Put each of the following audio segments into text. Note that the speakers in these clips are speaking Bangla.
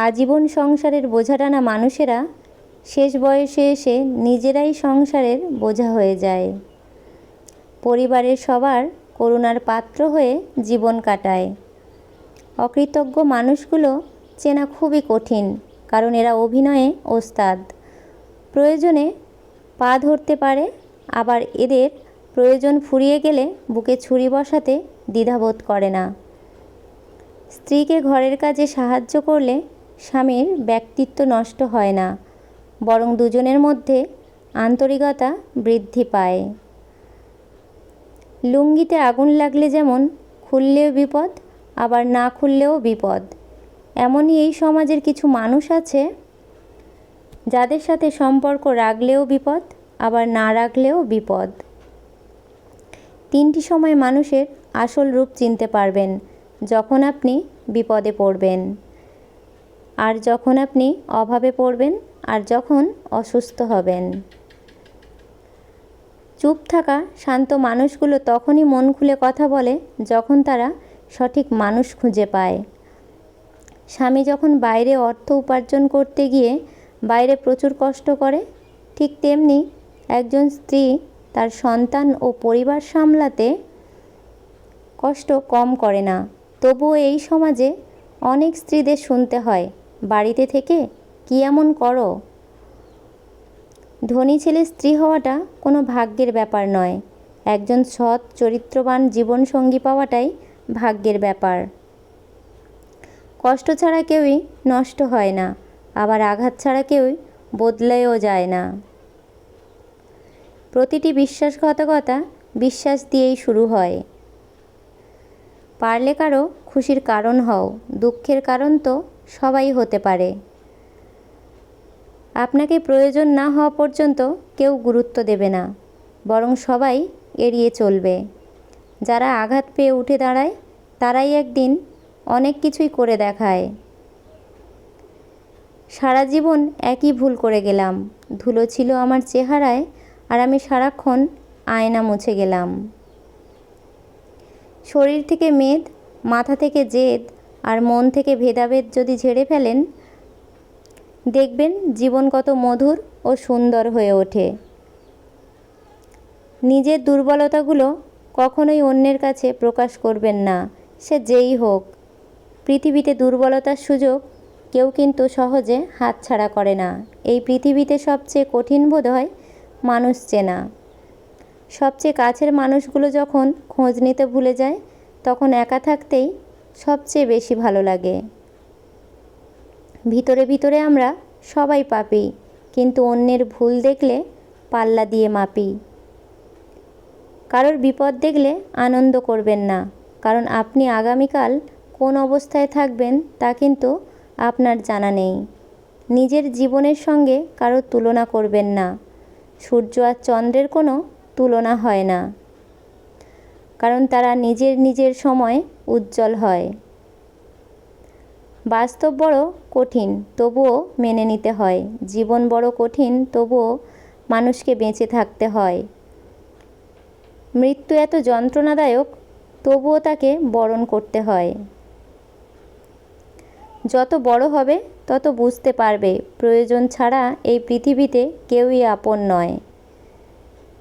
আজীবন সংসারের বোঝা টানা মানুষেরা শেষ বয়সে এসে নিজেরাই সংসারের বোঝা হয়ে যায়। পরিবারের সবার করুণার পাত্র হয়ে জীবন কাটায়। অকৃতজ্ঞ মানুষগুলো চেনা খুবই কঠিন, কারণ এরা অভিনয়ে ওস্তাদ। প্রয়োজনে পা ধরতে পারে, আবার এদের প্রয়োজন ফুরিয়ে গেলে বুকে ছুরি বসাতে দ্বিধাবোধ করে না। স্ত্রীকে ঘরের কাজে সাহায্য করলে স্বামীর ব্যক্তিত্ব নষ্ট হয় না, বরং দুজনের মধ্যে আন্তরিকতা বৃদ্ধি পায়। লুঙ্গিতে আগুন লাগলে যেমন খুললেও বিপদ, আবার না খুললেও বিপদ, এমনই এই সমাজের কিছু মানুষ আছে যাদের সাথে সম্পর্ক রাখলেও বিপদ, আবার না রাখলেও বিপদ। 3টি সময় মানুষের আসল রূপ চিনতে পারবেন: যখন আপনি বিপদে পড়বেন, আর যখন আপনি অভাবে পড়বেন, আর যখন অসুস্থ হবেন। চুপ থাকা শান্ত মানুষগুলো তখনই মন খুলে কথা বলে যখন তারা সঠিক মানুষ খুঁজে পায়। স্বামী যখন বাইরে অর্থ উপার্জন করতে গিয়ে বাইরে প্রচুর কষ্ট করে, ঠিক তেমনি একজন স্ত্রী তার সন্তান ও পরিবার সামলাতে কষ্ট কম করে না। তবুও এই সমাজে অনেক স্ত্রীদের শুনতে হয়, বাড়িতে থেকে কী এমন করো। ধনী ছেলে স্ত্রী হওয়াটা কোনো ভাগ্যের ব্যাপার নয়, একজন সৎ চরিত্রবান জীবনসঙ্গী পাওয়াটাই ভাগ্যের ব্যাপার। কষ্ট ছাড়া কেউই নষ্ট হয় না, আবার আঘাত ছাড়া কেউই বদলেও যায় না। প্রতিটি বিশ্বাসঘাতকতা বিশ্বাস দিয়েই শুরু হয়। পারলে কারো খুশির কারণ হও, দুঃখের কারণ তো সবাই হতে পারে। আপনাকে প্রয়োজন না হওয়া পর্যন্ত কেউ গুরুত্ব দেবে না, বরং সবাই এড়িয়ে চলবে। যারা আঘাত পেয়ে উঠে দাঁড়ায় তারাই একদিন অনেক কিছুই করে দেখায়। সারা জীবন একই ভুল করে গেলাম, ধুলো ছিল আমার চেহারায়, আর আমি সারাক্ষণ আয়না মুছে গেলাম। শরীর থেকে মেদ, মাথা থেকে জেদ, আর মন থেকে ভেদাভেদ যদি ঝেড়ে ফেলেন, দেখবেন জীবন কত মধুর ও সুন্দর হয়ে ওঠে। নিজের দুর্বলতাগুলো কখনোই অন্যের কাছে প্রকাশ করবেন না, সে যেই হোক। পৃথিবীতে দুর্বলতার সুযোগ কেউ কিন্তু সহজে হাতছাড়া করে না। এই পৃথিবীতে সবচেয়ে কঠিন বোধ হয় মানুষ চেনা। সবচেয়ে কাছের মানুষগুলো যখন খোঁজ নিতে ভুলে যায়, তখন একা থাকতেই সবচেয়ে বেশি ভালো লাগে। ভিতরে ভিতরে আমরা সবাই পাপী, কিন্তু অন্যের ভুল দেখলে পাল্লা দিয়ে মাপি। কারোর বিপদ দেখলে আনন্দ করবেন না, কারণ আপনি আগামীকাল কোন অবস্থায় থাকবেন তা কিন্তু আপনার জানা নেই। নিজের জীবনের সঙ্গে কারোর তুলনা করবেন না। সূর্য আর চন্দ্রের কোনো তুলনা হয় না, কারণ তারা নিজের নিজের সময় উজ্জ্বল হয়। বাস্তব বড় কঠিন, তবুও মেনে নিতে হয়। জীবন বড় কঠিন, তবুও মানুষকে বেঁচে থাকতে হয়। মৃত্যু এত যন্ত্রণাদায়ক, তবুও তাকে বরণ করতে হয়। যত বড় হবে তত বুঝতে পারবে প্রয়োজন ছাড়া এই পৃথিবীতে কেউই আপন নয়।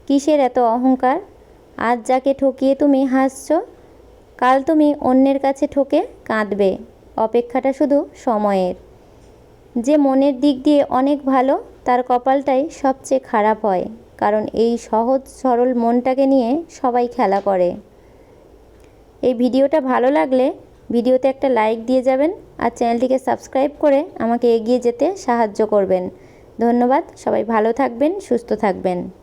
কিসের এত অহংকার? আজ যাকে ঠকিয়ে তুমি হাসছো, কাল তুমি অন্যের কাছে ঠকে কাঁদবে। অপেক্ষাটা শুধু সময়ের। যে মনের দিক দিয়ে অনেক ভালো, তার কপালটাই সবচেয়ে খারাপ হয়, কারণ এই সহজ সরল মনটাকে নিয়ে সবাই খেলা করে। এই ভিডিওটা ভালো লাগলে ভিডিওতে একটা লাইক দিয়ে যাবেন, আর চ্যানেলটিকে সাবস্ক্রাইব করে আমাকে এগিয়ে যেতে সাহায্য করবেন। ধন্যবাদ। সবাই ভালো থাকবেন, সুস্থ থাকবেন।